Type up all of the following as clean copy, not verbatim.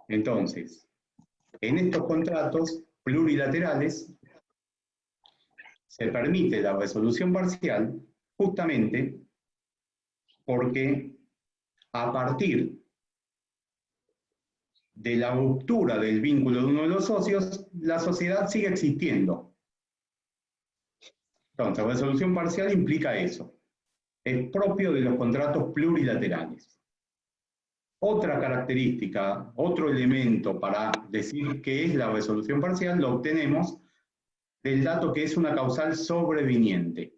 Entonces, en estos contratos plurilaterales se permite la resolución parcial justamente porque a partir de la ruptura del vínculo de uno de los socios, la sociedad sigue existiendo. Entonces, resolución parcial implica eso. Es propio de los contratos plurilaterales. Otra característica, otro elemento para decir qué es la resolución parcial, lo obtenemos del dato que es una causal sobreviniente.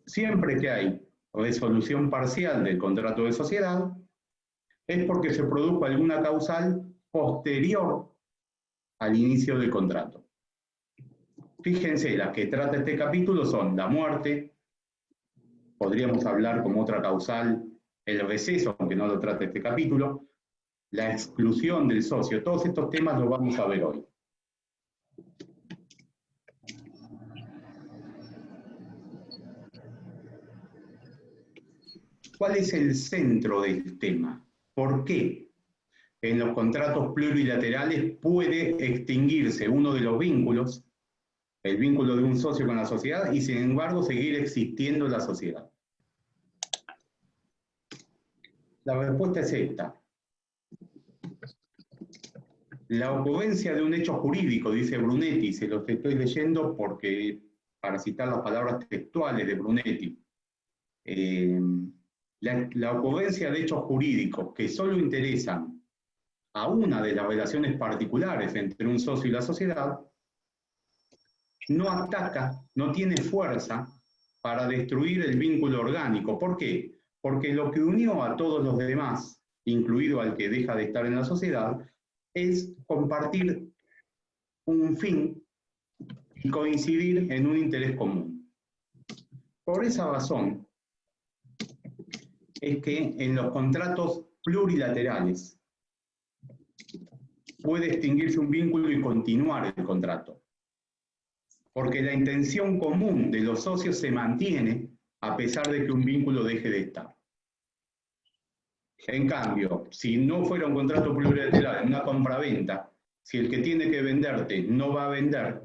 Siempre que hay resolución parcial del contrato de sociedad, es porque se produjo alguna causal posterior al inicio del contrato. Fíjense, las que trata este capítulo son la muerte, podríamos hablar como otra causal el receso, aunque no lo trata este capítulo, la exclusión del socio. Todos estos temas los vamos a ver hoy. ¿Cuál es el centro del tema? ¿Por qué en los contratos plurilaterales puede extinguirse uno de los vínculos, el vínculo de un socio con la sociedad, y sin embargo seguir existiendo la sociedad? La respuesta es esta. La ocurrencia de un hecho jurídico, dice Brunetti, se los estoy leyendo porque, para citar las palabras textuales de Brunetti, la ocurrencia de hechos jurídicos que solo interesan a una de las relaciones particulares entre un socio y la sociedad, no ataca, no tiene fuerza para destruir el vínculo orgánico. ¿Por qué? Porque lo que unió a todos los demás, incluido al que deja de estar en la sociedad, es compartir un fin y coincidir en un interés común. Por esa razón es que en los contratos plurilaterales puede extinguirse un vínculo y continuar el contrato, porque la intención común de los socios se mantiene a pesar de que un vínculo deje de estar. En cambio, si no fuera un contrato plurilateral, una compraventa, si el que tiene que venderte no va a vender,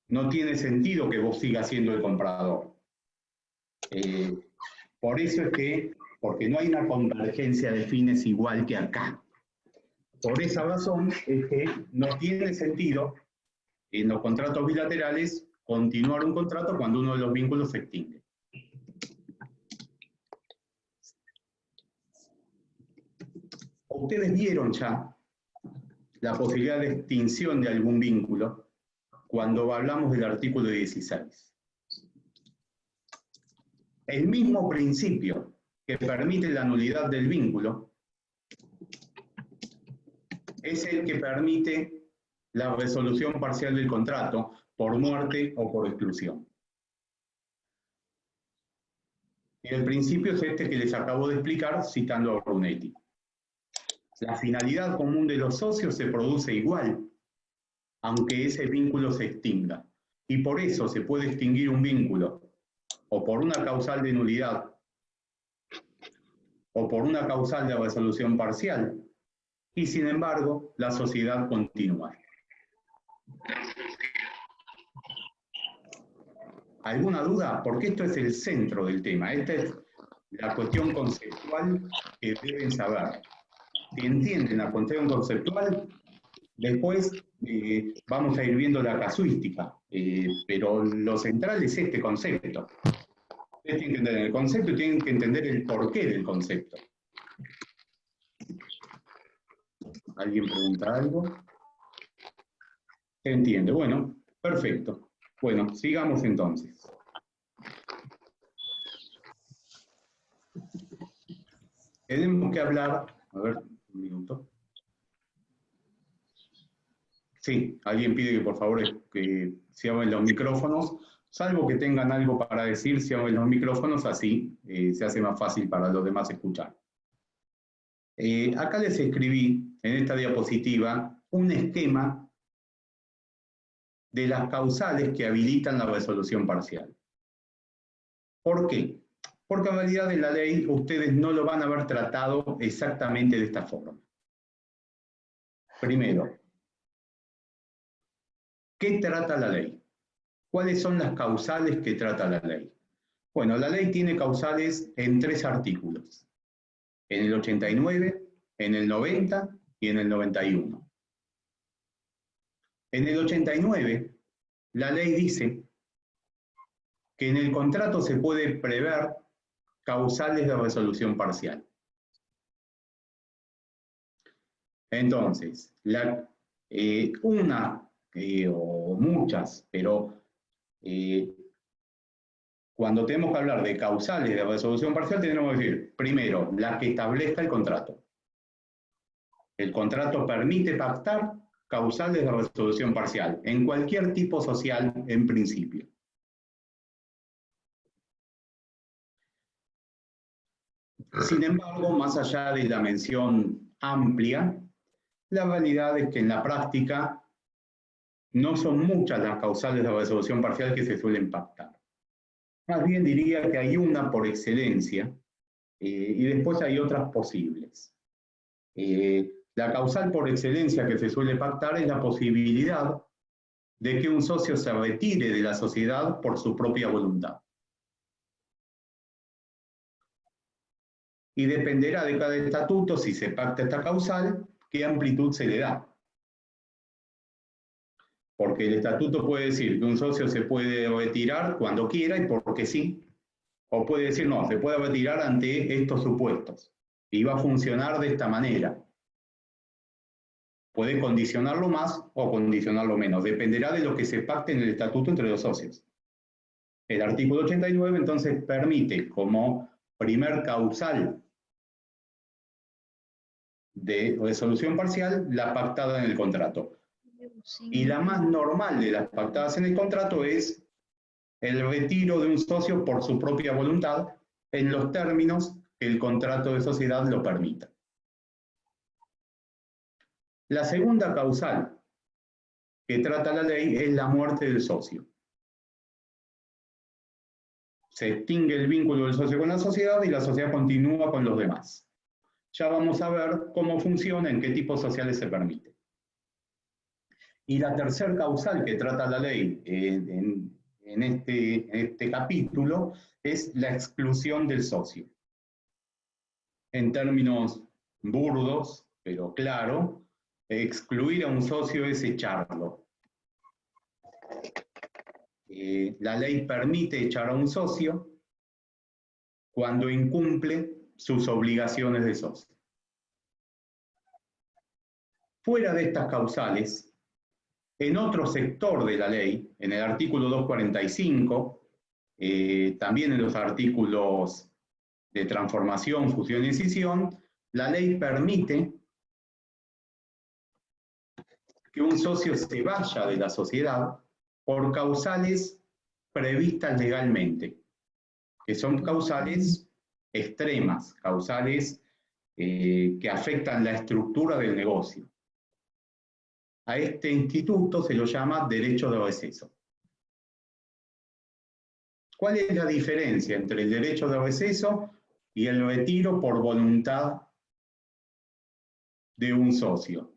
no tiene sentido que vos sigas siendo el comprador. Por eso es que, porque no hay una convergencia de fines igual que acá. Por esa razón es que no tiene sentido en los contratos bilaterales continuar un contrato cuando uno de los vínculos se extingue. Ustedes vieron ya la posibilidad de extinción de algún vínculo cuando hablamos del artículo 16. El mismo principio que permite la nulidad del vínculo es el que permite la resolución parcial del contrato por muerte o por exclusión. Y el principio es este que les acabo de explicar citando a Brunetti. La finalidad común de los socios se produce igual, aunque ese vínculo se extinga. Y por eso se puede extinguir un vínculo o por una causal de nulidad o por una causal de resolución parcial, y sin embargo la sociedad continúa. ¿Alguna duda? Porque esto es el centro del tema. Esta es la cuestión conceptual que deben saber. Si entienden la cuestión conceptual, después vamos a ir viendo la casuística, pero lo central es este concepto. Ustedes tienen que entender el concepto y tienen que entender el porqué del concepto. ¿Alguien pregunta algo? ¿Se entiende? Bueno, perfecto. Bueno, sigamos entonces. Tenemos que hablar, a ver, un minuto. Sí, alguien pide que por favor que se abran los micrófonos, salvo que tengan algo para decir, se abren los micrófonos, así se hace más fácil para los demás escuchar. Acá les escribí en esta diapositiva un esquema de las causales que habilitan la resolución parcial. ¿Por qué? porque en realidad en la ley ustedes no lo van a haber tratado exactamente de esta forma. Primero, ¿qué trata la ley? ¿Cuáles son las causales que trata la ley? Bueno, la ley tiene causales en 3 artículos, en el 89, en el 90 y en el 91. En el 89, la ley dice que en el contrato se puede prever causales de resolución parcial. Entonces, o muchas, pero cuando tenemos que hablar de causales de resolución parcial, tenemos que decir, primero, la que establezca el contrato. El contrato permite pactar causales de resolución parcial, en cualquier tipo social en principio. Sin embargo, más allá de la mención amplia, la realidad es que en la práctica no son muchas las causales de resolución parcial que se suelen pactar. Más bien diría que hay una por excelencia y después hay otras posibles. La causal por excelencia que se suele pactar es la posibilidad de que un socio se retire de la sociedad por su propia voluntad. Y dependerá de cada estatuto, si se pacta esta causal, qué amplitud se le da. Porque el estatuto puede decir que un socio se puede retirar cuando quiera y porque sí, o puede decir no, se puede retirar ante estos supuestos y va a funcionar de esta manera. Puede condicionarlo más o condicionarlo menos, dependerá de lo que se pacte en el estatuto entre los socios. El artículo 89 entonces permite como primer causal de resolución parcial la pactada en el contrato. Y la más normal de las pactadas en el contrato es el retiro de un socio por su propia voluntad en los términos que el contrato de sociedad lo permita. La segunda causal que trata la ley es la muerte del socio. Se extingue el vínculo del socio con la sociedad y la sociedad continúa con los demás. Ya vamos a ver cómo funciona, en qué tipos sociales se permite. Y la tercer causal que trata la ley en este capítulo es la exclusión del socio. En términos burdos, pero claro, excluir a un socio es echarlo. La ley permite echar a un socio cuando incumple sus obligaciones de socio. Fuera de estas causales, en otro sector de la ley, en el artículo 245, también en los artículos de transformación, fusión y escisión, la ley permite que un socio se vaya de la sociedad por causales previstas legalmente, que son causales extremas, causales que afectan la estructura del negocio. A este instituto se lo llama derecho de receso. ¿Cuál es la diferencia entre el derecho de receso y el retiro por voluntad de un socio?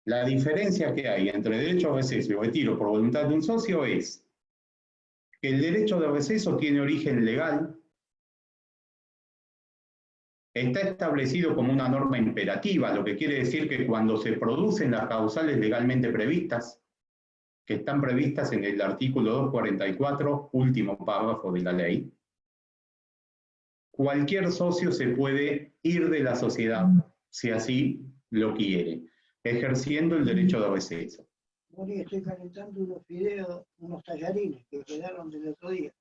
La diferencia que hay entre derecho de receso y retiro por voluntad de un socio es que el derecho de receso tiene origen legal, está establecido como una norma imperativa, lo que quiere decir que cuando se producen las causales legalmente previstas, que están previstas en el artículo 244, último párrafo de la ley, cualquier socio se puede ir de la sociedad, si así lo quiere, ejerciendo el derecho de receso. Mori, estoy calentando unos fideos, unos tallarines que quedaron del otro día.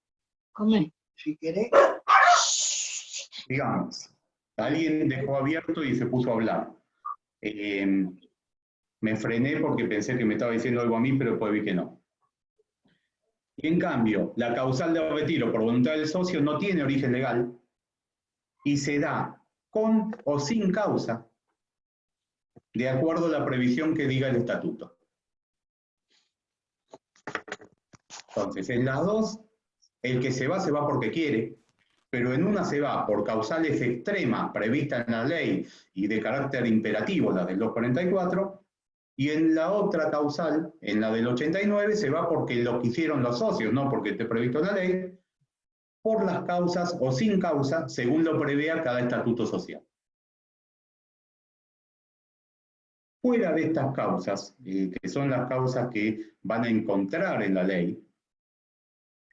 Come. Si querés. Digamos, alguien dejó abierto y se puso a hablar. Me frené porque pensé que me estaba diciendo algo a mí, pero después vi que no. Y en cambio, la causal de retiro por voluntad del socio no tiene origen legal y se da con o sin causa, de acuerdo a la previsión que diga el estatuto. Entonces, en las dos, el que se va porque quiere, pero en una se va por causales extremas previstas en la ley y de carácter imperativo, la del 244, y en la otra causal, en la del 89, se va porque lo quisieron los socios, no porque esté previsto en la ley, por las causas o sin causa, según lo prevea cada estatuto social. Fuera de estas causas, que son las causas que van a encontrar en la ley,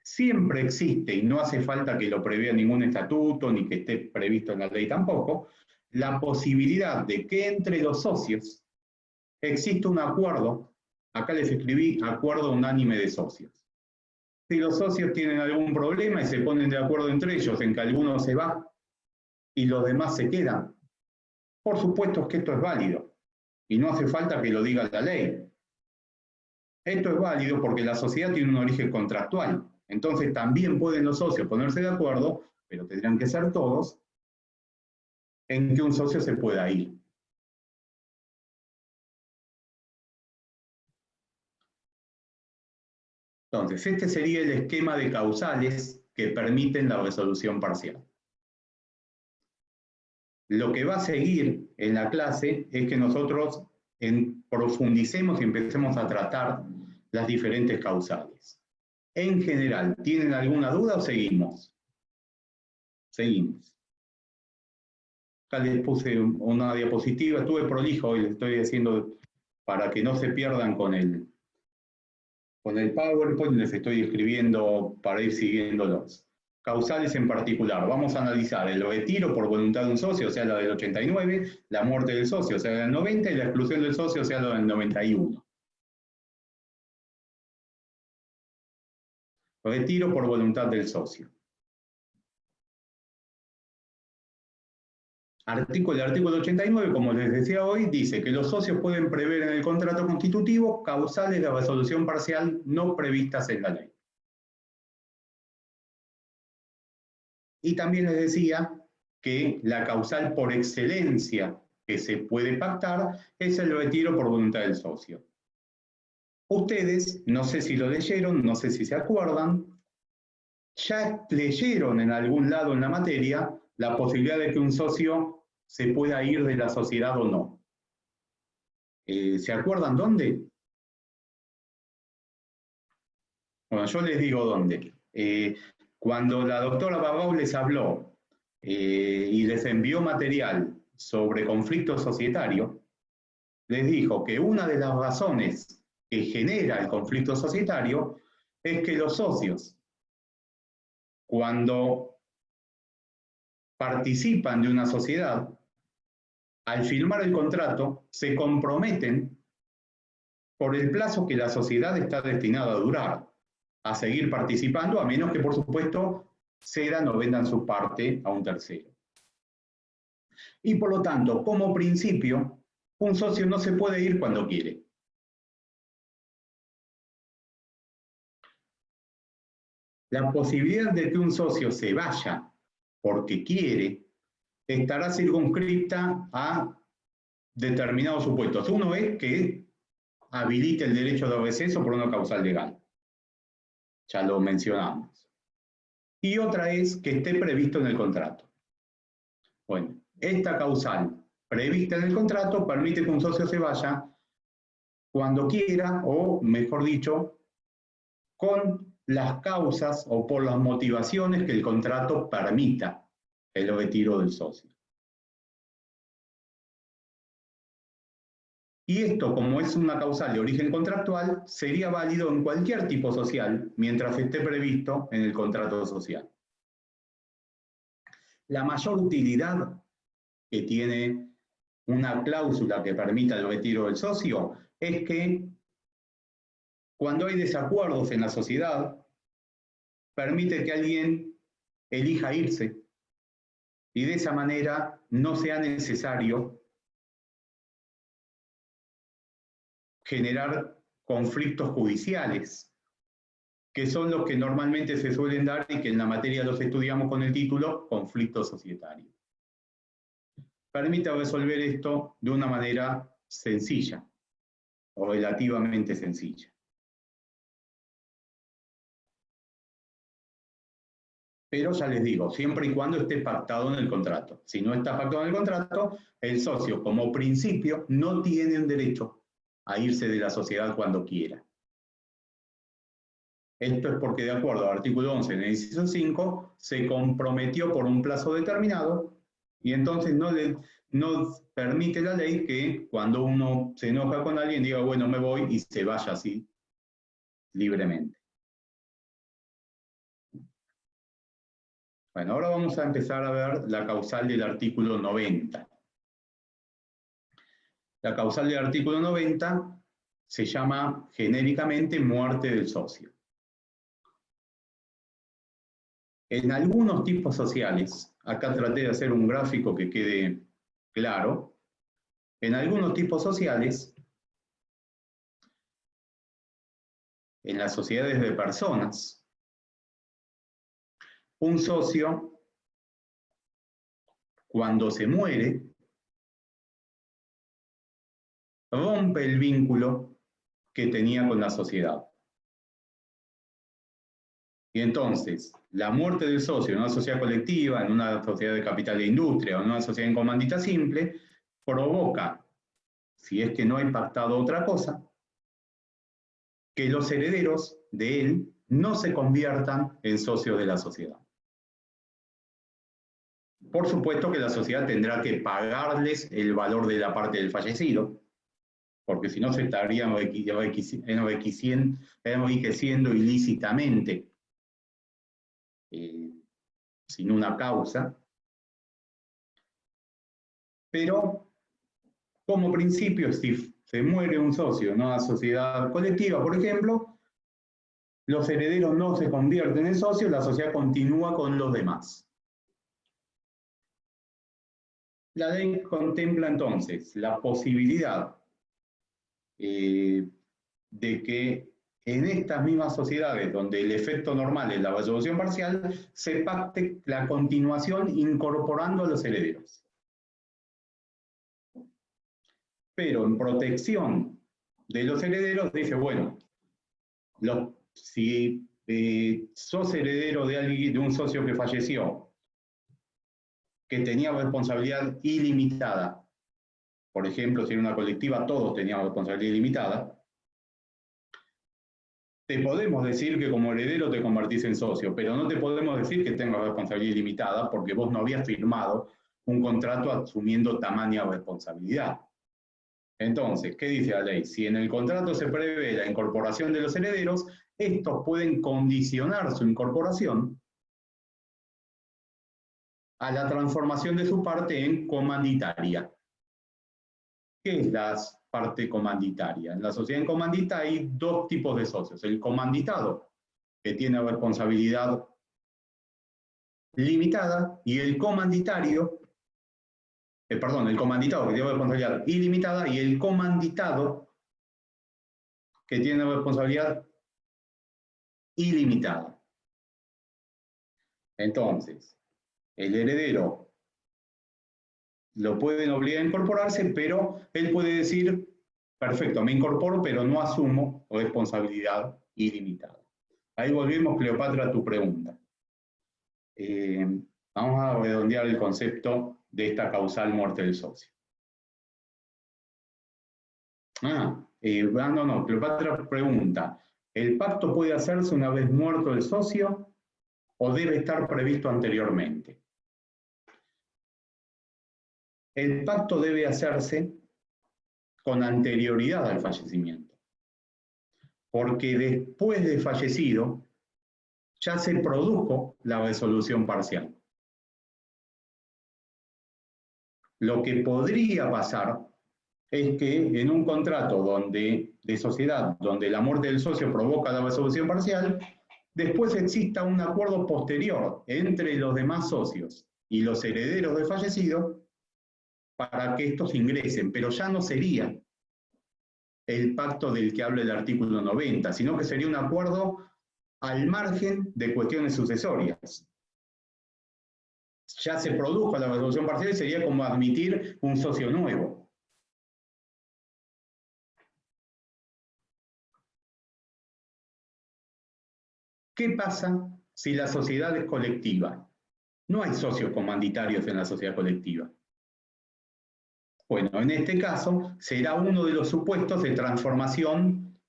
siempre existe, y no hace falta que lo prevea ningún estatuto, ni que esté previsto en la ley tampoco, la posibilidad de que entre los socios exista un acuerdo. Acá les escribí acuerdo unánime de socios. Si los socios tienen algún problema y se ponen de acuerdo entre ellos en que alguno se va y los demás se quedan, por supuesto que esto es válido y no hace falta que lo diga la ley. Esto es válido porque la sociedad tiene un origen contractual. Entonces también pueden los socios ponerse de acuerdo, pero tendrán que ser todos, en que un socio se pueda ir. Entonces, este sería el esquema de causales que permiten la resolución parcial. Lo que va a seguir en la clase es que nosotros profundicemos y empecemos a tratar las diferentes causales. En general, ¿tienen alguna duda o seguimos? Seguimos. Acá les puse una diapositiva, estuve prolijo hoy, les estoy haciendo para que no se pierdan con el PowerPoint, les estoy escribiendo para ir siguiéndolos. Causales en particular, vamos a analizar el retiro por voluntad de un socio, o sea, la del 89, la muerte del socio, o sea, la del 90, y la exclusión del socio, o sea, la del 91. Retiro por voluntad del socio. El artículo 89, como les decía hoy, dice que los socios pueden prever en el contrato constitutivo causales de resolución parcial no previstas en la ley. Y también les decía que la causal por excelencia que se puede pactar es el retiro por voluntad del socio. Ustedes, no sé si lo leyeron, no sé si se acuerdan, ya leyeron en algún lado en la materia la posibilidad de que un socio se pueda ir de la sociedad o no. ¿Se acuerdan dónde? Bueno, yo les digo dónde. Cuando la doctora Babau les habló y les envió material sobre conflicto societario, les dijo que una de las razones que genera el conflicto societario es que los socios, cuando participan de una sociedad, al firmar el contrato, se comprometen por el plazo que la sociedad está destinada a durar, a seguir participando, a menos que, por supuesto, cedan o vendan su parte a un tercero. Y por lo tanto, como principio, un socio no se puede ir cuando quiere. La posibilidad de que un socio se vaya porque quiere estará circunscripta a determinados supuestos. Uno es que habilite el derecho de receso por una causal legal. Ya lo mencionamos. Y otra es que esté previsto en el contrato. Bueno, esta causal prevista en el contrato permite que un socio se vaya cuando quiera, o mejor dicho, con las causas o por las motivaciones que el contrato permita el retiro del socio. Y esto, como es una causal de origen contractual, sería válido en cualquier tipo social mientras esté previsto en el contrato social. La mayor utilidad que tiene una cláusula que permita el retiro del socio es que cuando hay desacuerdos en la sociedad, permite que alguien elija irse y de esa manera no sea necesario generar conflictos judiciales, que son los que normalmente se suelen dar y que en la materia los estudiamos con el título conflicto societario. Permite resolver esto de una manera sencilla o relativamente sencilla. 。 . 。 。 . Pero ya les digo, siempre y cuando esté pactado en el contrato. Si no está pactado en el contrato, el socio, como principio, no tiene un derecho a irse de la sociedad cuando quiera. Esto es porque, de acuerdo al artículo 11 en el inciso 5, se comprometió por un plazo determinado y entonces no permite la ley que cuando uno se enoja con alguien diga, bueno, me voy y se vaya así libremente. Bueno, ahora vamos a empezar a ver la causal del artículo 90. La causal del artículo 90 se llama genéricamente muerte del socio. En algunos tipos sociales, acá traté de hacer un gráfico que quede claro, en algunos tipos sociales, en las sociedades de personas, un socio, cuando se muere, rompe el vínculo que tenía con la sociedad. Y entonces, la muerte del socio en una sociedad colectiva, en una sociedad de capital de industria o en una sociedad en comandita simple, provoca, si es que no ha impactado otra cosa, que los herederos de él no se conviertan en socios de la sociedad. Por supuesto que la sociedad tendrá que pagarles el valor de la parte del fallecido, porque si no se estaría enriqueciendo ilícitamente, sin una causa. Pero, como principio, si se muere un socio en una sociedad colectiva, por ejemplo, los herederos no se convierten en socios, la sociedad continúa con los demás. La ley contempla entonces la posibilidad de que en estas mismas sociedades, donde el efecto normal es la resolución parcial, se pacte la continuación incorporando a los herederos. Pero en protección de los herederos dice, bueno, si sos heredero de un socio que falleció, que tenía responsabilidad ilimitada, por ejemplo, si en una colectiva todos teníamos responsabilidad ilimitada, te podemos decir que como heredero te convertís en socio, pero no te podemos decir que tengas responsabilidad ilimitada porque vos no habías firmado un contrato asumiendo tamaña responsabilidad. Entonces, ¿qué dice la ley? Si en el contrato se prevé la incorporación de los herederos, estos pueden condicionar su incorporación a la transformación de su parte en comanditaria. ¿Qué es la parte comanditaria? En la sociedad en comandita hay dos tipos de socios. El comanditado, que tiene responsabilidad limitada, y el comanditario, el comanditado, que tiene responsabilidad ilimitada, y el comanditado, que tiene responsabilidad ilimitada. Entonces, el heredero lo pueden obligar a incorporarse, pero él puede decir, perfecto, me incorporo, pero no asumo responsabilidad ilimitada. Ahí volvemos, Cleopatra, a tu pregunta. Vamos a redondear el concepto de esta causal muerte del socio. Cleopatra pregunta, ¿el pacto puede hacerse una vez muerto el socio o debe estar previsto anteriormente? El pacto debe hacerse con anterioridad al fallecimiento, porque después de fallecido ya se produjo la resolución parcial. Lo que podría pasar es que en un contrato de sociedad donde la muerte del socio provoca la resolución parcial, después exista un acuerdo posterior entre los demás socios y los herederos del fallecido para que estos ingresen, pero ya no sería el pacto del que habla el artículo 90, sino que sería un acuerdo al margen de cuestiones sucesorias. Ya se produjo la resolución parcial y sería como admitir un socio nuevo. ¿Qué pasa si la sociedad es colectiva? No hay socios comanditarios en la sociedad colectiva. Bueno, en este caso será uno de los supuestos de transformación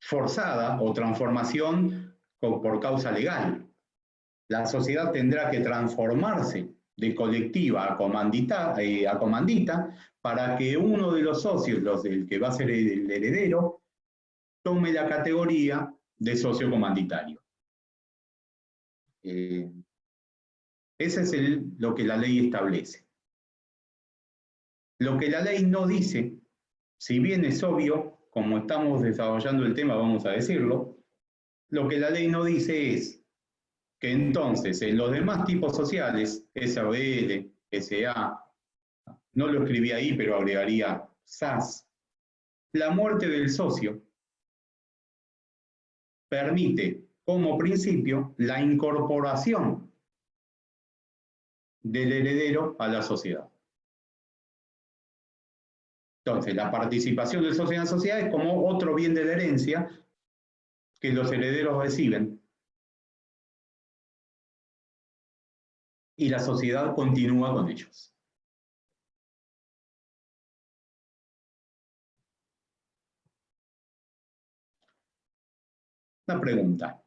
forzada o transformación por causa legal. La sociedad tendrá que transformarse de colectiva a comandita para que uno de los socios, el que va a ser el heredero, tome la categoría de socio comanditario. Ese es lo que la ley establece. Lo que la ley no dice, si bien es obvio, como estamos desarrollando el tema, vamos a decirlo, lo que la ley no dice es que entonces en los demás tipos sociales, SABL, SA, no lo escribí ahí, pero agregaría SAS, la muerte del socio permite como principio la incorporación del heredero a la sociedad. Entonces, la participación del socio en la sociedad es como otro bien de la herencia que los herederos reciben y la sociedad continúa con ellos. Una pregunta.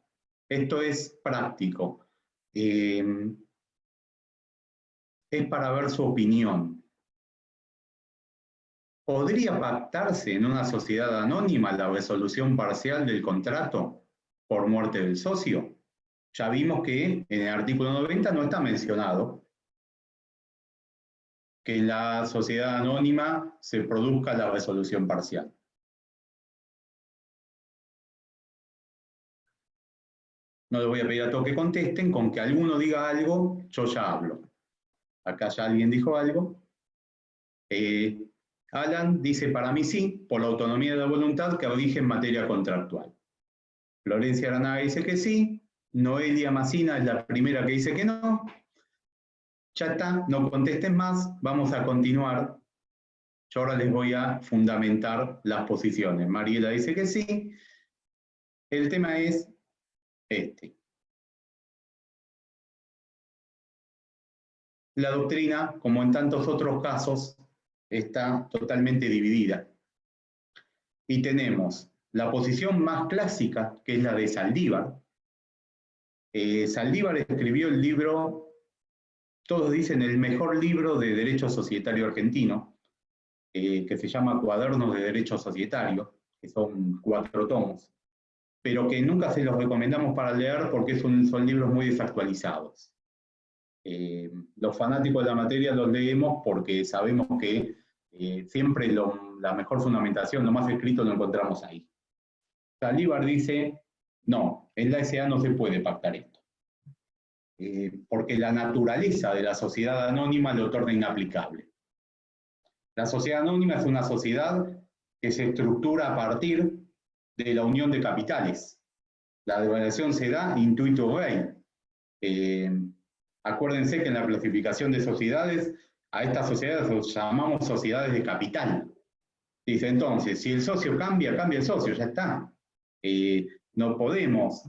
Esto es práctico. Es para ver su opinión. ¿Podría pactarse en una sociedad anónima la resolución parcial del contrato por muerte del socio? Ya vimos que en el artículo 90 no está mencionado que en la sociedad anónima se produzca la resolución parcial. No les voy a pedir a todos que contesten, con que alguno diga algo, yo ya hablo. Acá ya alguien dijo algo. Alan dice, para mí sí, por la autonomía de la voluntad que rige en materia contractual. Florencia Granaga dice que sí. Noelia Massina es la primera que dice que no. Ya está, no contesten más, vamos a continuar. Yo ahora les voy a fundamentar las posiciones. Mariela dice que sí. El tema es este. La doctrina, como en tantos otros casos, está totalmente dividida. Y tenemos la posición más clásica, que es la de Saldívar. Saldívar escribió el libro, todos dicen el mejor libro de derecho societario argentino, que se llama Cuadernos de Derecho Societario, que son 4 tomos, pero que nunca se los recomendamos para leer porque son libros muy desactualizados. Los fanáticos de la materia los leemos porque sabemos que siempre la mejor fundamentación, lo más escrito lo encontramos ahí. Saldívar dice, no, en la SA no se puede pactar esto, porque la naturaleza de la sociedad anónima lo torna inaplicable. La sociedad anónima es una sociedad que se estructura a partir de la unión de capitales. La devaluación se da intuito rei. Acuérdense que en la clasificación de sociedades, a estas sociedades las llamamos sociedades de capital. Dice entonces, si el socio cambia, cambia el socio, ya está. No podemos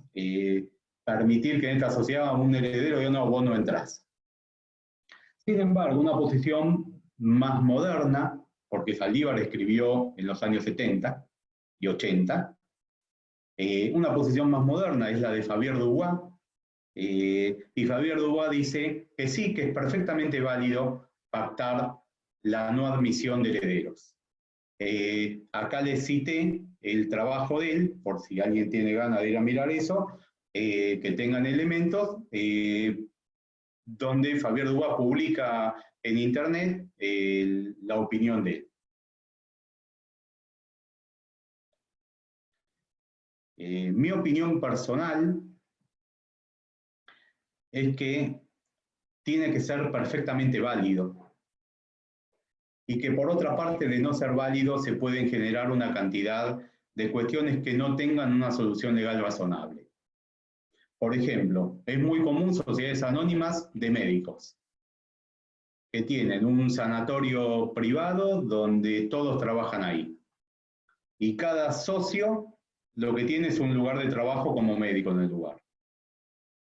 permitir que en esta sociedad un heredero diga, no, vos no entrás. Sin embargo, una posición más moderna, porque Saldívar escribió en los años 70 y 80, una posición más moderna es la de Javier Dubois, y Javier Dubois dice que sí, que es perfectamente válido pactar la no admisión de herederos. Acá les cité el trabajo de él, por si alguien tiene ganas de ir a mirar eso, que tengan elementos, donde Javier Dubois publica en internet la opinión de él. Mi opinión personal es que tiene que ser perfectamente válido y que por otra parte de no ser válido se pueden generar una cantidad de cuestiones que no tengan una solución legal razonable. Por ejemplo, es muy común sociedades anónimas de médicos que tienen un sanatorio privado donde todos trabajan ahí. Y cada socio lo que tiene es un lugar de trabajo como médico en el lugar.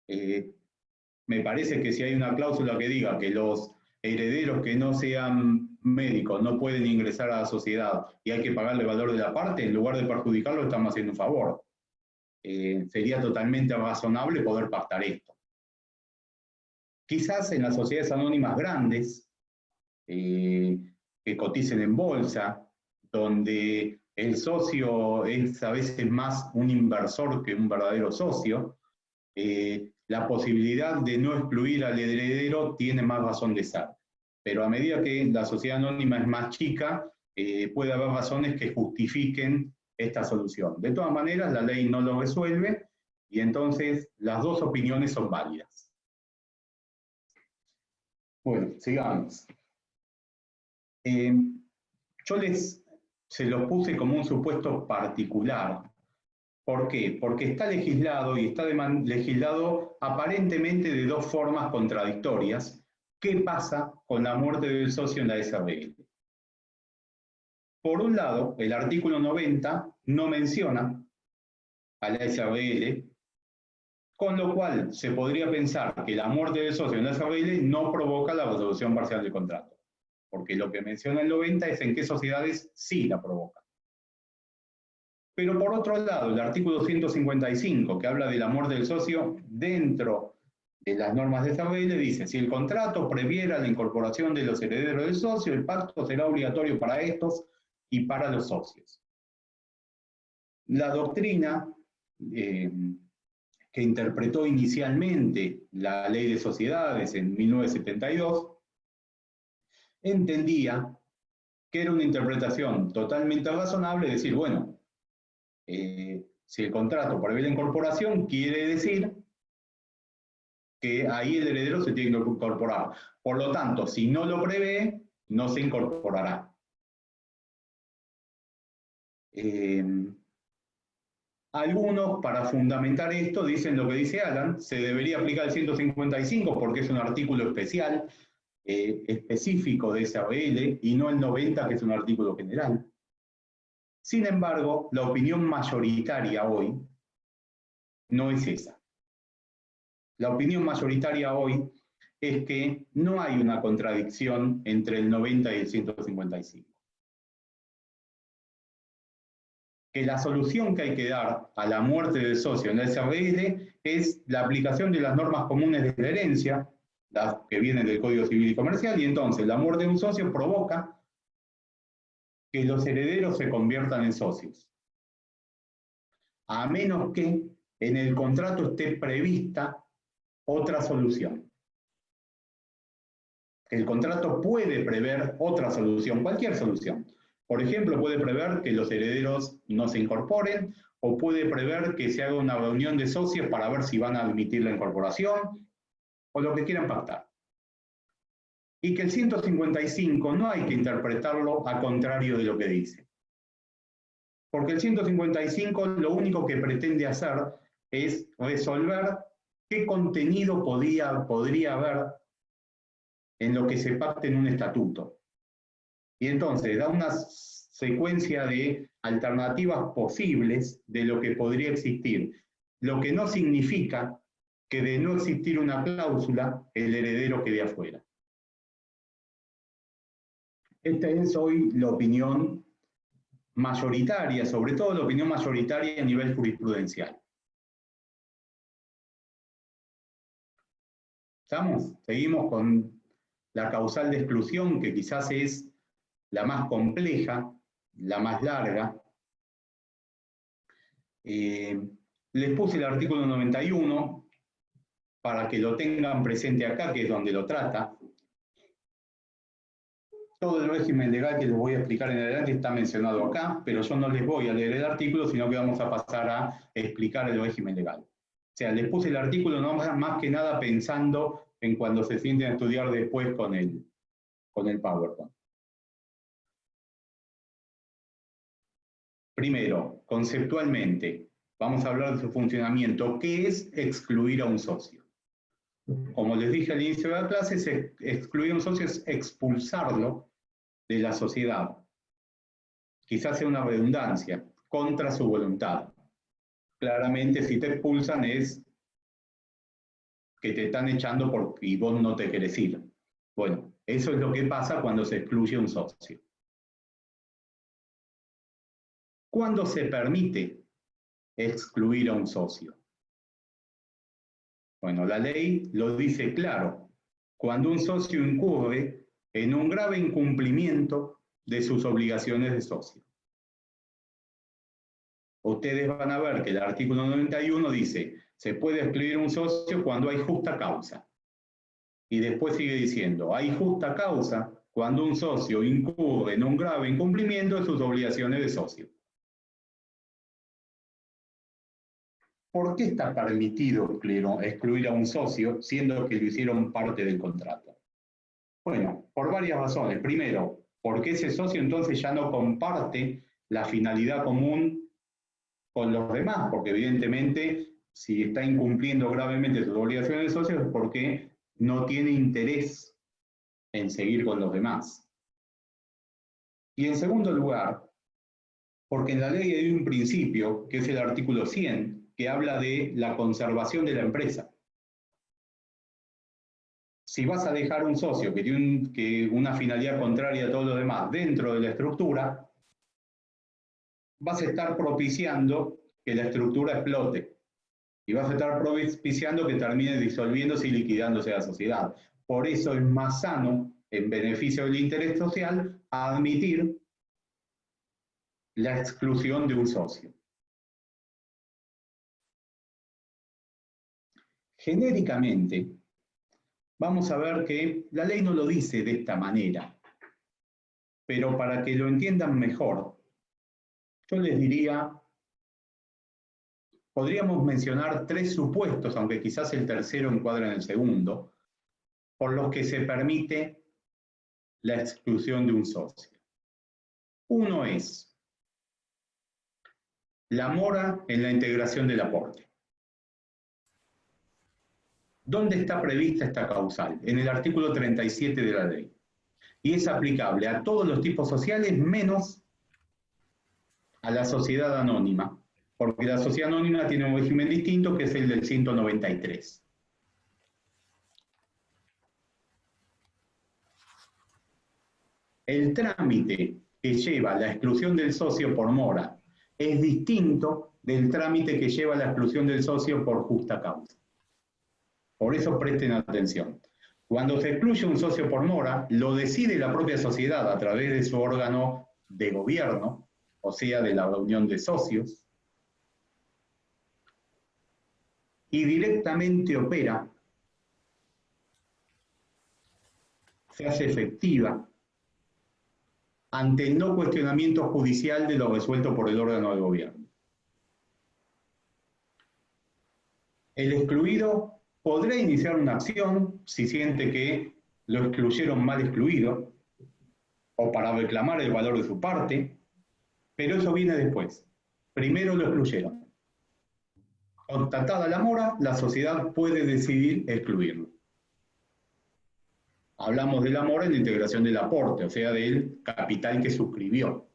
Me parece que si hay una cláusula que diga que los herederos que no sean médicos no pueden ingresar a la sociedad y hay que pagarle el valor de la parte, en lugar de perjudicarlo, estamos haciendo un favor. Sería totalmente razonable poder pactar esto. Quizás en las sociedades anónimas grandes, que coticen en bolsa, donde el socio es a veces más un inversor que un verdadero socio, la posibilidad de no excluir al heredero tiene más razón de ser. Pero a medida que la sociedad anónima es más chica, puede haber razones que justifiquen esta solución. De todas maneras, la ley no lo resuelve y entonces las dos opiniones son válidas. Bueno, sigamos. Yo se los puse como un supuesto particular. ¿Por qué? Porque está legislado y está legislado aparentemente de dos formas contradictorias. ¿Qué pasa con la muerte del socio en la SRL? Por un lado, el artículo 90 no menciona a la SRL, con lo cual se podría pensar que la muerte del socio en la SRL no provoca la resolución parcial del contrato, porque lo que menciona el 90 es en qué sociedades sí la provoca. Pero por otro lado, el artículo 155, que habla de la muerte del socio dentro de las normas de SRL, dice, si el contrato previera la incorporación de los herederos del socio, el pacto será obligatorio para estos y para los socios. La doctrina que interpretó inicialmente la Ley de Sociedades en 1972, entendía que era una interpretación totalmente razonable, decir, bueno, si el contrato prevé la incorporación, quiere decir que ahí el heredero se tiene que incorporar. Por lo tanto, si no lo prevé, no se incorporará. Algunos, para fundamentar esto, dicen lo que dice Alan, se debería aplicar el 155 porque es un artículo especial, específico de SRL, y no el 90, que es un artículo general. Sin embargo, la opinión mayoritaria hoy no es esa. La opinión mayoritaria hoy es que no hay una contradicción entre el 90 y el 155. Que la solución que hay que dar a la muerte del socio en la SRL es la aplicación de las normas comunes de la herencia, las que vienen del Código Civil y Comercial, y entonces la muerte de un socio provoca que los herederos se conviertan en socios. A menos que en el contrato esté prevista otra solución. El contrato puede prever otra solución, cualquier solución. Por ejemplo, puede prever que los herederos no se incorporen, o puede prever que se haga una reunión de socios para ver si van a admitir la incorporación, o lo que quieran pactar. Y que el 155 no hay que interpretarlo a contrario de lo que dice. Porque el 155 lo único que pretende hacer es resolver qué contenido podría haber en lo que se pacte en un estatuto. Y entonces da una secuencia de alternativas posibles de lo que podría existir, lo que no significa que de no existir una cláusula, el heredero quede afuera. Esta es hoy la opinión mayoritaria, sobre todo la opinión mayoritaria a nivel jurisprudencial. ¿Estamos? Seguimos con la causal de exclusión, que quizás es la más compleja, la más larga. Les puse el artículo 91 para que lo tengan presente acá, que es donde lo trata. Todo el régimen legal que les voy a explicar en adelante está mencionado acá, pero yo no les voy a leer el artículo, sino que vamos a pasar a explicar el régimen legal. O sea, les puse el artículo no más que nada pensando en cuando se sienten a estudiar después con el PowerPoint. Primero, conceptualmente, vamos a hablar de su funcionamiento. ¿Qué es excluir a un socio? Como les dije al inicio de la clase, excluir a un socio es expulsarlo de la sociedad. Quizás sea una redundancia, contra su voluntad. Claramente, si te expulsan es que te están echando y vos no te querés ir. Bueno, eso es lo que pasa cuando se excluye un socio. ¿Cuándo se permite excluir a un socio? Bueno, la ley lo dice claro. Cuando un socio incurre en un grave incumplimiento de sus obligaciones de socio. Ustedes van a ver que el artículo 91 dice, se puede excluir un socio cuando hay justa causa. Y después sigue diciendo, hay justa causa cuando un socio incurre en un grave incumplimiento de sus obligaciones de socio. ¿Por qué está permitido excluir a un socio siendo que lo hicieron parte del contrato? Bueno, por varias razones. Primero, porque ese socio entonces ya no comparte la finalidad común con los demás, porque evidentemente si está incumpliendo gravemente sus obligaciones de socio es porque no tiene interés en seguir con los demás. Y en segundo lugar, porque en la ley hay un principio, que es el artículo 100, que habla de la conservación de la empresa. Si vas a dejar un socio que tiene una finalidad contraria a todo lo demás dentro de la estructura, vas a estar propiciando que la estructura explote. Y vas a estar propiciando que termine disolviéndose y liquidándose la sociedad. Por eso es más sano, en beneficio del interés social, admitir la exclusión de un socio. Genéricamente, vamos a ver que la ley no lo dice de esta manera, pero para que lo entiendan mejor, yo les diría, podríamos mencionar 3 supuestos, aunque quizás el tercero encuadra en el segundo, por los que se permite la exclusión de un socio. Uno es la mora en la integración del aporte. ¿Dónde está prevista esta causal? En el artículo 37 de la ley. Y es aplicable a todos los tipos sociales menos a la sociedad anónima, porque la sociedad anónima tiene un régimen distinto que es el del 193. El trámite que lleva la exclusión del socio por mora es distinto del trámite que lleva la exclusión del socio por justa causa. Por eso presten atención. Cuando se excluye un socio por mora, lo decide la propia sociedad a través de su órgano de gobierno, o sea, de la reunión de socios, y directamente opera, se hace efectiva ante el no cuestionamiento judicial de lo resuelto por el órgano de gobierno. El excluido podrá iniciar una acción si siente que lo excluyeron mal excluido o para reclamar el valor de su parte, pero eso viene después. Primero lo excluyeron. Constatada la mora, la sociedad puede decidir excluirlo. Hablamos de la mora en la integración del aporte, o sea, del capital que suscribió.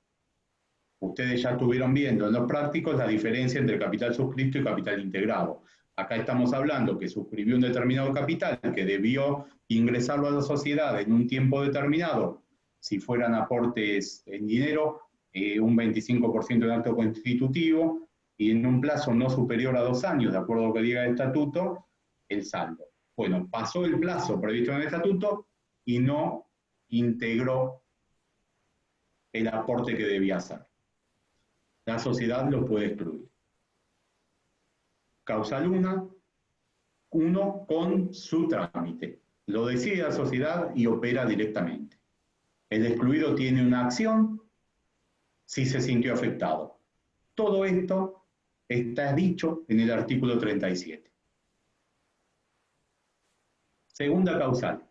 Ustedes ya estuvieron viendo en los prácticos la diferencia entre capital suscrito y capital integrado. Acá estamos hablando que suscribió un determinado capital que debió ingresarlo a la sociedad en un tiempo determinado, si fueran aportes en dinero, un 25% de acto constitutivo, y en un plazo no superior a 2 años, de acuerdo a lo que diga el estatuto, el saldo. Bueno, pasó el plazo previsto en el estatuto y no integró el aporte que debía hacer. La sociedad lo puede excluir. Causal 1 con su trámite. Lo decide la sociedad y opera directamente. El excluido tiene una acción si se sintió afectado. Todo esto está dicho en el artículo 37. Segunda causal,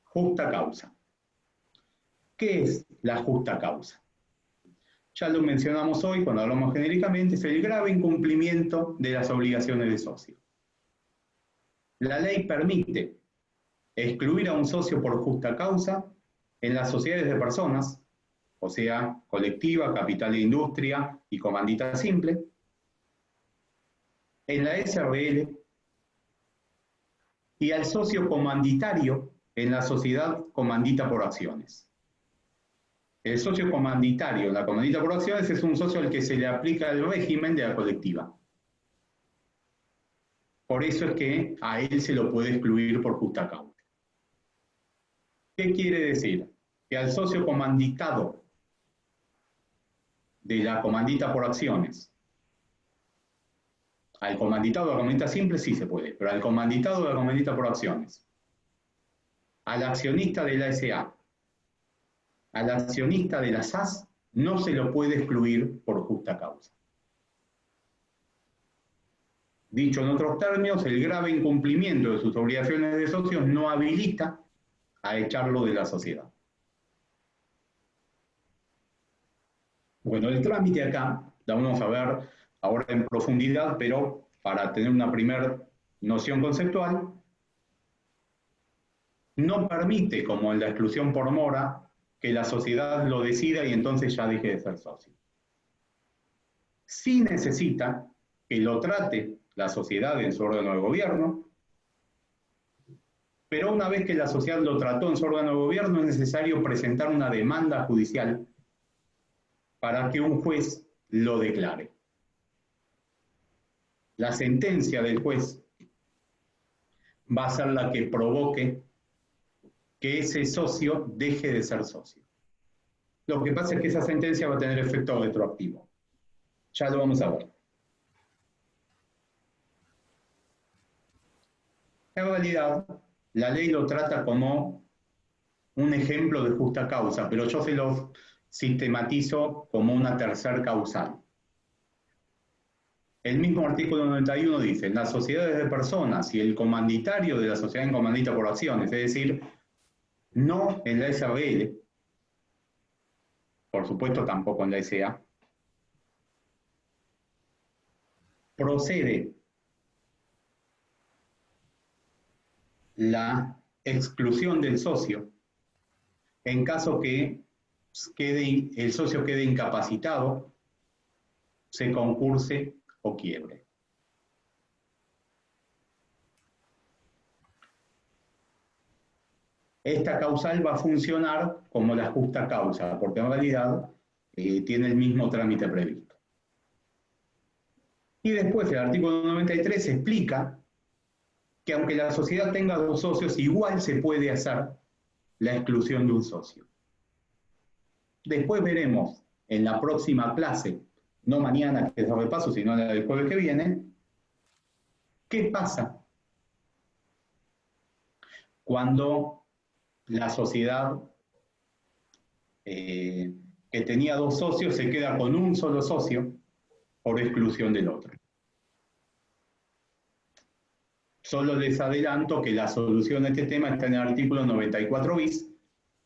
justa causa. ¿Qué es la justa causa? Ya lo mencionamos hoy cuando hablamos genéricamente, es el grave incumplimiento de las obligaciones de socio. La ley permite excluir a un socio por justa causa en las sociedades de personas, o sea, colectiva, capital de industria y comandita simple, en la SRL, y al socio comanditario en la sociedad comandita por acciones. El socio comanditario en la comandita por acciones es un socio al que se le aplica el régimen de la colectiva. Por eso es que a él se lo puede excluir por justa causa. ¿Qué quiere decir? Que al socio comanditado de la comandita por acciones, al comanditado de la comandita simple sí se puede, pero al comanditado de la comandita por acciones, al accionista de la SA, al accionista de la SAS, no se lo puede excluir por justa causa. Dicho en otros términos, el grave incumplimiento de sus obligaciones de socios no habilita a echarlo de la sociedad. Bueno, el trámite acá, la vamos a ver ahora en profundidad, pero para tener una primera noción conceptual, no permite, como en la exclusión por mora, que la sociedad lo decida y entonces ya deje de ser socio. Sí necesita que lo trate la sociedad en su órgano de gobierno, pero una vez que la sociedad lo trató en su órgano de gobierno es necesario presentar una demanda judicial para que un juez lo declare. La sentencia del juez va a ser la que provoque que ese socio deje de ser socio. Lo que pasa es que esa sentencia va a tener efecto retroactivo. Ya lo vamos a ver. En realidad, la ley lo trata como un ejemplo de justa causa, pero yo se lo sistematizo como una tercer causal. El mismo artículo 91 dice, en las sociedades de personas y el comanditario de la sociedad en comandita por acciones, es decir, no en la SRL, por supuesto tampoco en la SA, procede la exclusión del socio en caso que el socio quede incapacitado, se concurse o quiebre. Esta causal va a funcionar como la justa causa, porque en realidad tiene el mismo trámite previsto. Y después el artículo 93 explica que aunque la sociedad tenga dos socios, igual se puede hacer la exclusión de un socio. Después veremos en la próxima clase, no mañana que es de repaso, sino la del jueves que viene, qué pasa cuando la sociedad que tenía dos socios se queda con un solo socio por exclusión del otro. Solo les adelanto que la solución a este tema está en el artículo 94 bis,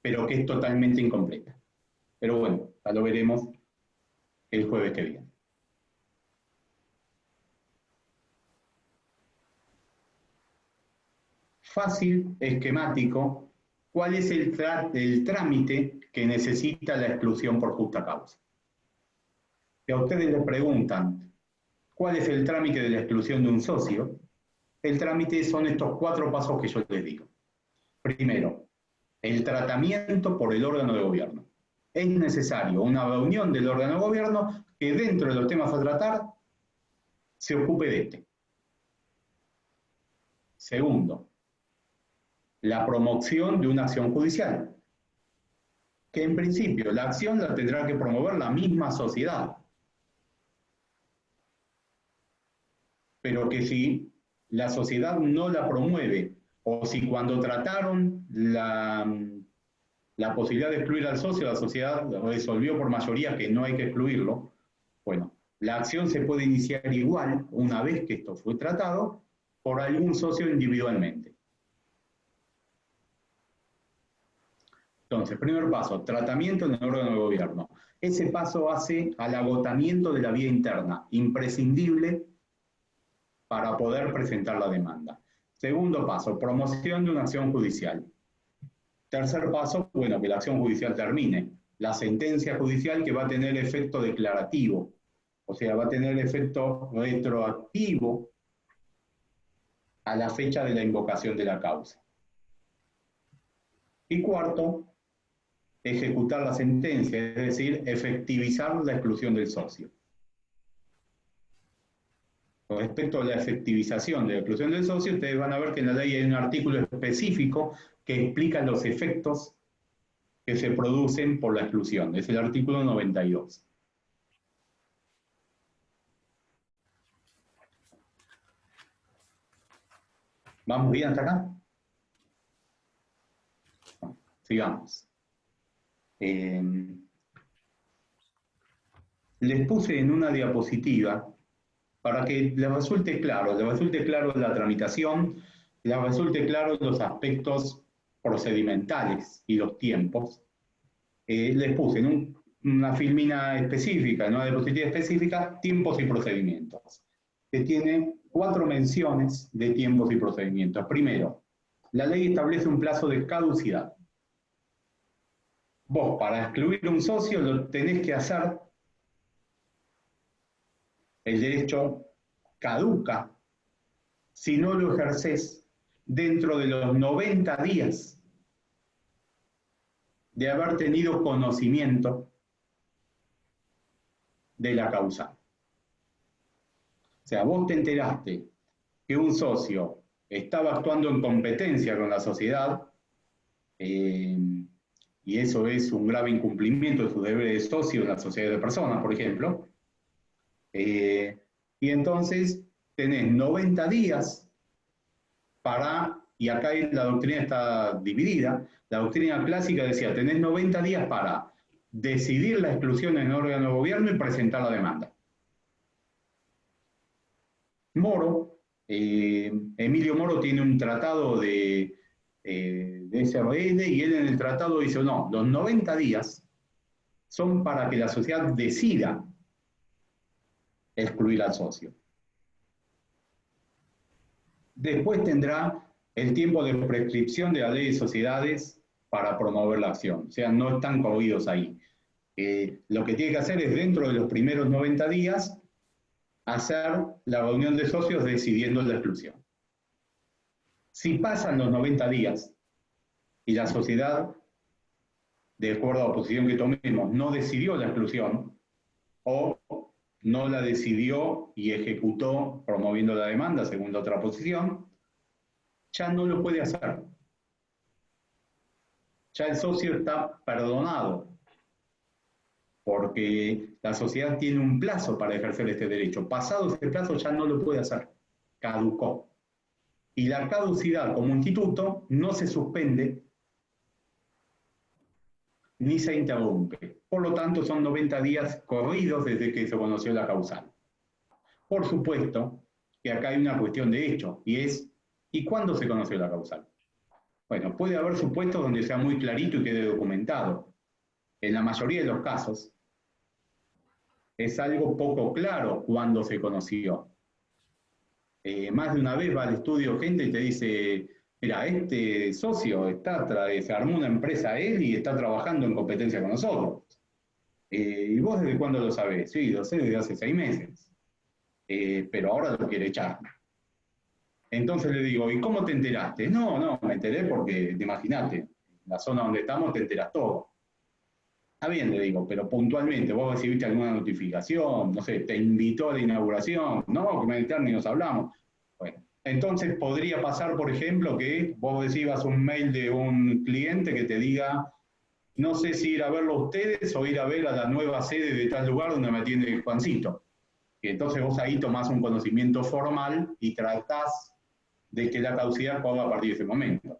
pero que es totalmente incompleta. Pero bueno, ya lo veremos el jueves que viene. Fácil, esquemático, ¿cuál es el trámite que necesita la exclusión por justa causa? Si a ustedes les preguntan, ¿cuál es el trámite de la exclusión de un socio? El trámite son estos 4 pasos que yo les digo. Primero, el tratamiento por el órgano de gobierno. Es necesario una reunión del órgano de gobierno que dentro de los temas a tratar se ocupe de este. Segundo, la promoción de una acción judicial, que en principio la acción la tendrá que promover la misma sociedad, pero que si la sociedad no la promueve, o si cuando trataron la posibilidad de excluir al socio, la sociedad resolvió por mayoría que no hay que excluirlo, bueno, la acción se puede iniciar igual, una vez que esto fue tratado, por algún socio individualmente. Entonces, primer paso, tratamiento en el órgano de gobierno. Ese paso hace al agotamiento de la vía interna, imprescindible para poder presentar la demanda. Segundo paso, promoción de una acción judicial. Tercer paso, bueno, que la acción judicial termine. La sentencia judicial que va a tener efecto declarativo, o sea, va a tener efecto retroactivo a la fecha de la invocación de la causa. Y cuarto, ejecutar la sentencia, es decir, efectivizar la exclusión del socio. Con respecto a la efectivización de la exclusión del socio, ustedes van a ver que en la ley hay un artículo específico que explica los efectos que se producen por la exclusión. Es el artículo 92. ¿Vamos bien hasta acá? Sigamos. Les puse en una diapositiva para que les resulte claro la tramitación, les resulte claro los aspectos procedimentales y los tiempos. Les puse en una filmina específica, en una diapositiva específica, tiempos y procedimientos, que tiene 4 menciones de tiempos y procedimientos. Primero, la ley establece un plazo de caducidad. Vos, para excluir un socio, lo tenés que hacer. El derecho caduca si no lo ejercés dentro de los 90 días de haber tenido conocimiento de la causa. O sea, vos te enteraste que un socio estaba actuando en competencia con la sociedad, y eso es un grave incumplimiento de su deber de socio en la sociedad de personas, por ejemplo, y entonces tenés 90 días para, y acá la doctrina está dividida, la doctrina clásica decía, tenés 90 días para decidir la exclusión en el órgano de gobierno y presentar la demanda. Moro, Emilio Moro tiene un tratado de SRN y él en el tratado dice, no, los 90 días son para que la sociedad decida excluir al socio. Después tendrá el tiempo de prescripción de la ley de sociedades para promover la acción. O sea, no están corridos ahí. Lo que tiene que hacer es, dentro de los primeros 90 días, hacer la reunión de socios decidiendo la exclusión. Si pasan los 90 días y la sociedad, de acuerdo a la posición que tomemos, no decidió la exclusión o no la decidió y ejecutó promoviendo la demanda según la otra posición, ya no lo puede hacer. Ya el socio está perdonado, porque la sociedad tiene un plazo para ejercer este derecho. Pasado ese plazo ya no lo puede hacer, caducó. Y la caducidad como instituto no se suspende ni se interrumpe. Por lo tanto, son 90 días corridos desde que se conoció la causal. Por supuesto que acá hay una cuestión de hecho, y es, ¿y cuándo se conoció la causal? Bueno, puede haber supuestos donde sea muy clarito y quede documentado. En la mayoría de los casos, es algo poco claro cuándo se conoció. Más de una vez va al estudio gente y te dice, mira, este socio se armó una empresa él y está trabajando en competencia con nosotros. ¿Y vos desde cuándo lo sabés? Sí, lo sé desde hace 6 meses. Pero ahora lo quiere echar. Entonces le digo, ¿y cómo te enteraste? No, me enteré porque, imagínate, en la zona donde estamos te enteras todo. Está bien, le digo, pero puntualmente, ¿vos recibiste alguna notificación? No sé, ¿te invitó a la inauguración? No, que me invitaron y nos hablamos. Bueno, entonces podría pasar, por ejemplo, que vos recibas un mail de un cliente que te diga, no sé si ir a verlo a ustedes o ir a ver a la nueva sede de tal lugar donde me atiende Juancito. Y entonces vos ahí tomás un conocimiento formal y tratás de que la caducidad corra a partir de ese momento.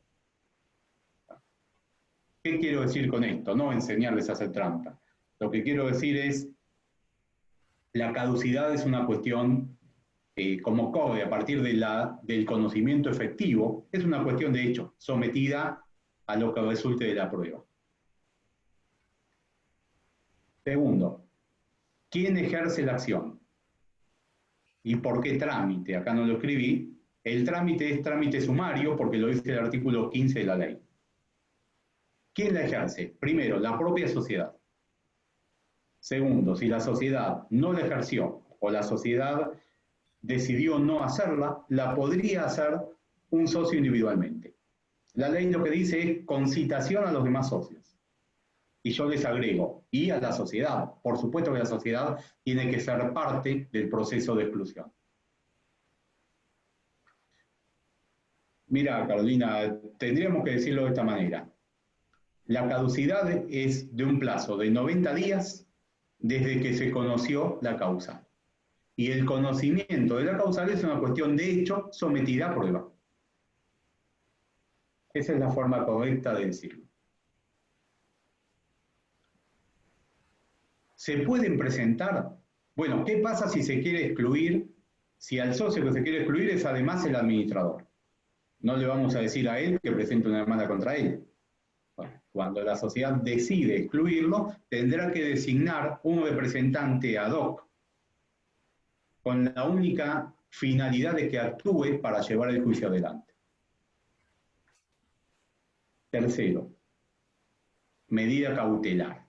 ¿Qué quiero decir con esto? No enseñarles a hacer trampa. Lo que quiero decir es, la caducidad es una cuestión, como corre a partir del conocimiento efectivo, es una cuestión de hecho, sometida a lo que resulte de la prueba. Segundo, ¿quién ejerce la acción? ¿Y por qué trámite? Acá no lo escribí. El trámite es trámite sumario porque lo dice el artículo 15 de la ley. ¿Quién la ejerce? Primero, la propia sociedad. Segundo, si la sociedad no la ejerció o la sociedad decidió no hacerla, la podría hacer un socio individualmente. La ley lo que dice es concitación a los demás socios. Y yo les agrego, y a la sociedad. Por supuesto que la sociedad tiene que ser parte del proceso de exclusión. Mira, Carolina, tendríamos que decirlo de esta manera. La caducidad es de un plazo de 90 días desde que se conoció la causal. Y el conocimiento de la causal es una cuestión de hecho sometida a prueba. Esa es la forma correcta de decirlo. ¿Se pueden presentar? Bueno, ¿qué pasa si se quiere excluir? Si al socio que se quiere excluir es además el administrador. No le vamos a decir a él que presente una demanda contra él. Bueno, cuando la sociedad decide excluirlo, tendrá que designar un representante ad hoc, con la única finalidad de que actúe para llevar el juicio adelante. Tercero, medida cautelar.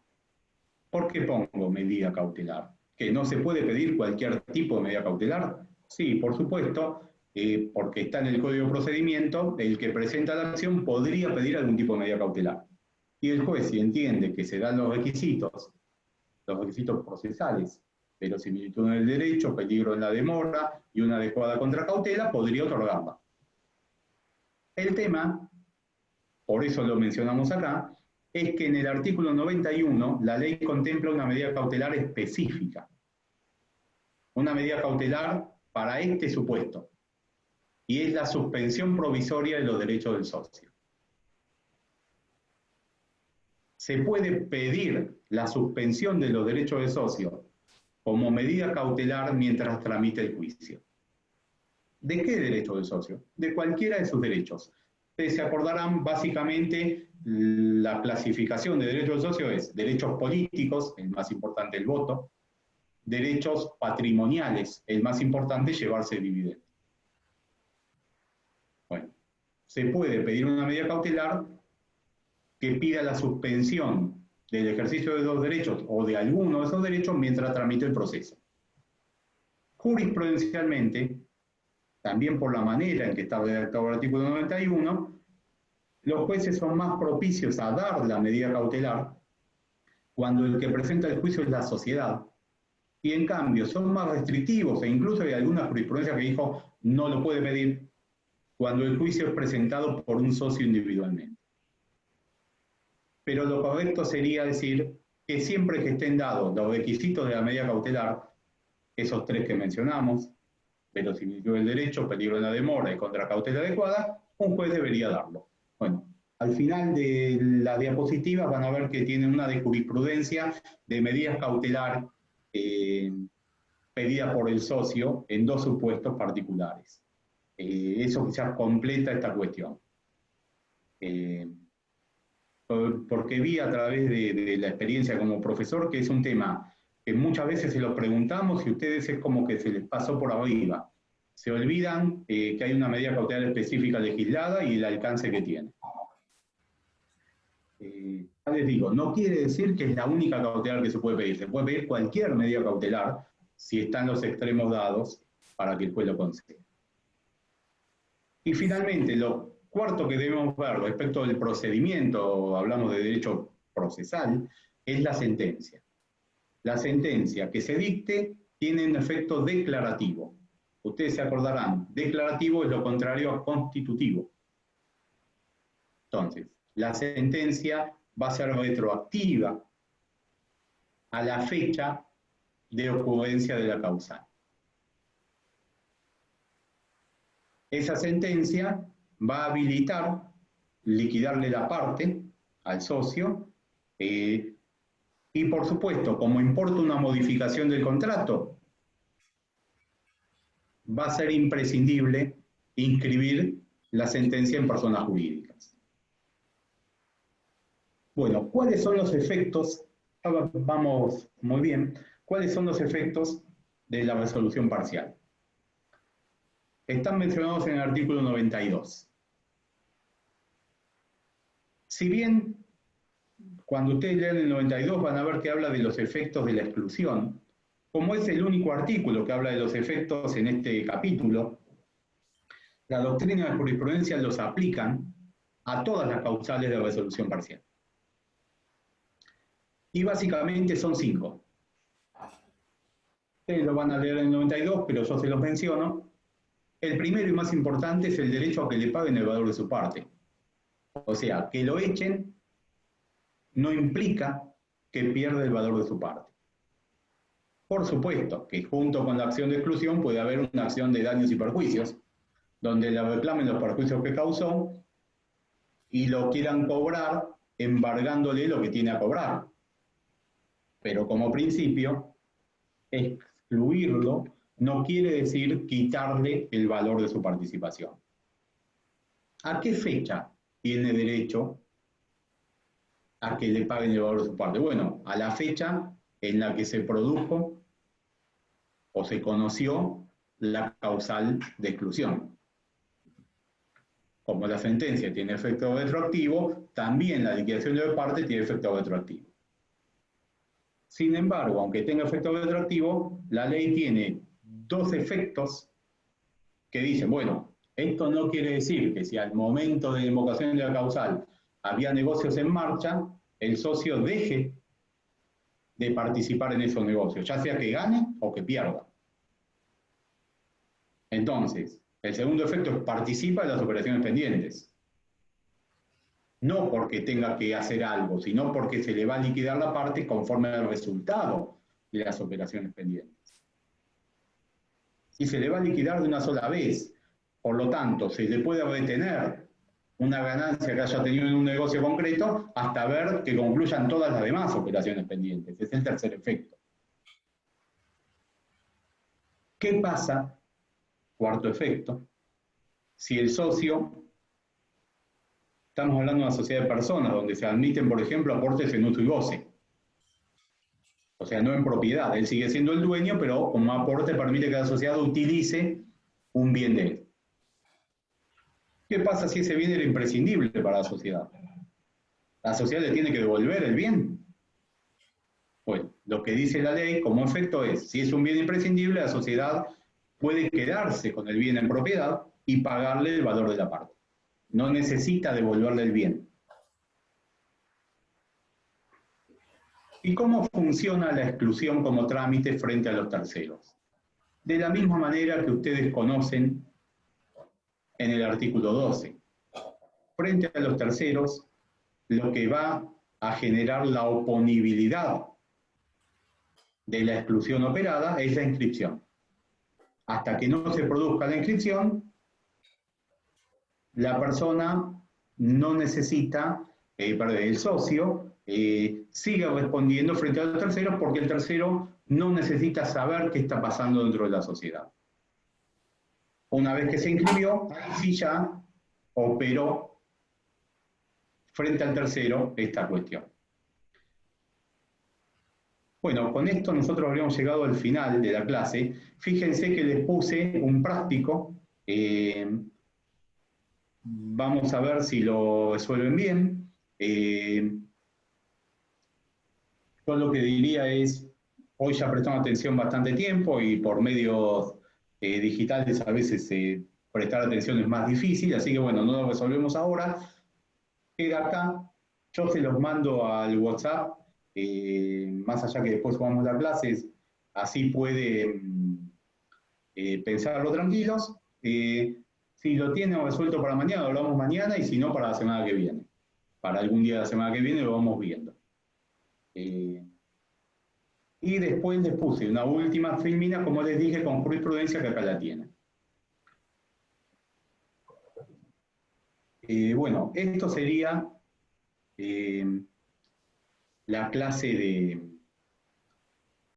¿Por qué pongo medida cautelar? ¿Que no se puede pedir cualquier tipo de medida cautelar? Sí, por supuesto, porque está en el Código de Procedimiento, el que presenta la acción podría pedir algún tipo de medida cautelar. Y el juez, si entiende que se dan los requisitos procesales, verosimilitud en el derecho, peligro en la demora y una adecuada contracautela, podría otorgarla. El tema, por eso lo mencionamos acá, es que en el artículo 91 la ley contempla una medida cautelar específica. Una medida cautelar para este supuesto. Y es la suspensión provisoria de los derechos del socio. Se puede pedir la suspensión de los derechos del socio como medida cautelar mientras tramite el juicio. ¿De qué derecho del socio? De cualquiera de sus derechos. Ustedes se acordarán, básicamente, la clasificación de derechos del socio es derechos políticos, el más importante el voto, derechos patrimoniales, el más importante llevarse el dividendo. Bueno, se puede pedir una medida cautelar que pida la suspensión del ejercicio de los derechos o de alguno de esos derechos mientras tramite el proceso. Jurisprudencialmente, también por la manera en que está redactado el artículo 91, los jueces son más propicios a dar la medida cautelar cuando el que presenta el juicio es la sociedad, y en cambio son más restrictivos, e incluso hay alguna jurisprudencia que dijo no lo puede pedir cuando el juicio es presentado por un socio individualmente. Pero lo correcto sería decir que siempre que estén dados los requisitos de la medida cautelar, esos tres que mencionamos, verosimilitud del derecho, peligro en la demora y contracautela adecuada, un juez debería darlo. Bueno, al final de las diapositivas van a ver que tienen una de jurisprudencia de medidas cautelar pedida por el socio en dos supuestos particulares. Eso quizás completa esta cuestión. Porque vi a través de la experiencia como profesor que es un tema que muchas veces se lo preguntamos y ustedes es como que se les pasó por arriba. Se olvidan que hay una medida cautelar específica legislada y el alcance que tiene. Ya les digo, no quiere decir que es la única cautelar que se puede pedir. Se puede pedir cualquier medida cautelar si están los extremos dados para que el juez lo conceda. Y finalmente, lo cuarto que debemos ver respecto del procedimiento, hablamos de derecho procesal, es la sentencia. La sentencia que se dicte tiene un efecto declarativo. Ustedes se acordarán, declarativo es lo contrario a constitutivo. Entonces, la sentencia va a ser retroactiva a la fecha de ocurrencia de la causal. Esa sentencia va a habilitar liquidarle la parte al socio y por supuesto, como importa una modificación del contrato, va a ser imprescindible inscribir la sentencia en personas jurídicas. Bueno, ¿cuáles son los efectos? Vamos muy bien. ¿Cuáles son los efectos de la resolución parcial? Están mencionados en el artículo 92. Si bien, cuando ustedes lean el 92 van a ver que habla de los efectos de la exclusión, como es el único artículo que habla de los efectos en este capítulo, La doctrina de jurisprudencia los aplican a todas las causales de resolución parcial. Y básicamente son 5. Ustedes lo van a leer en el 92, pero yo se los menciono. El primero y más importante es el derecho a que le paguen el valor de su parte. O sea, que lo echen no implica que pierda el valor de su parte. Por supuesto que junto con la acción de exclusión puede haber una acción de daños y perjuicios, donde le reclamen los perjuicios que causó y lo quieran cobrar embargándole lo que tiene a cobrar. Pero como principio, excluirlo no quiere decir quitarle el valor de su participación. ¿A qué fecha tiene derecho a que le paguen el valor de su parte? Bueno, a la fecha en la que se produjo o se conoció la causal de exclusión. Como la sentencia tiene efecto retroactivo, también la liquidación de parte tiene efecto retroactivo. Sin embargo, aunque tenga efecto retroactivo, la ley tiene 2 efectos que dicen, bueno, esto no quiere decir que si al momento de invocación de la causal había negocios en marcha, el socio deje de participar en esos negocios, ya sea que gane o que pierda. Entonces, el segundo efecto es participa en las operaciones pendientes. No porque tenga que hacer algo, sino porque se le va a liquidar la parte conforme al resultado de las operaciones pendientes. Y se le va a liquidar de una sola vez. Por lo tanto, se le puede retener una ganancia que haya tenido en un negocio concreto hasta ver que concluyan todas las demás operaciones pendientes. Es el tercer efecto. ¿Qué pasa? Cuarto efecto. Si el socio, estamos hablando de una sociedad de personas, donde se admiten, por ejemplo, aportes en uso y goce. O sea, no en propiedad. Él sigue siendo el dueño, pero como aporte permite que la sociedad utilice un bien de él. ¿Qué pasa si ese bien era imprescindible para la sociedad? ¿La sociedad le tiene que devolver el bien? Bueno, lo que dice la ley como efecto es, si es un bien imprescindible, la sociedad puede quedarse con el bien en propiedad y pagarle el valor de la parte. No necesita devolverle el bien. ¿Y cómo funciona la exclusión como trámite frente a los terceros? De la misma manera que ustedes conocen en el artículo 12. Frente a los terceros, lo que va a generar la oponibilidad de la exclusión operada es la inscripción. Hasta que no se produzca la inscripción, la persona no necesita, el socio sigue respondiendo frente a los terceros porque el tercero no necesita saber qué está pasando dentro de la sociedad. Una vez que se inscribió, ahí sí ya operó frente al tercero esta cuestión. Bueno, con esto nosotros habríamos llegado al final de la clase. Fíjense que les puse un práctico. Vamos a ver si lo resuelven bien. Yo lo que diría es, hoy ya prestamos atención bastante tiempo y por medios digitales a veces prestar atención es más difícil, así que bueno, no lo resolvemos ahora. Queda acá, yo se los mando al WhatsApp, más allá que después jugamos las clases, así pueden pensarlo tranquilos. Si lo tienen resuelto para mañana, lo hablamos mañana, y si no, para la semana que viene. Para algún día de la semana que viene lo vamos viendo. Y después les puse una última filmina, como les dije, con jurisprudencia, que acá la tienen. Bueno, esto sería la clase de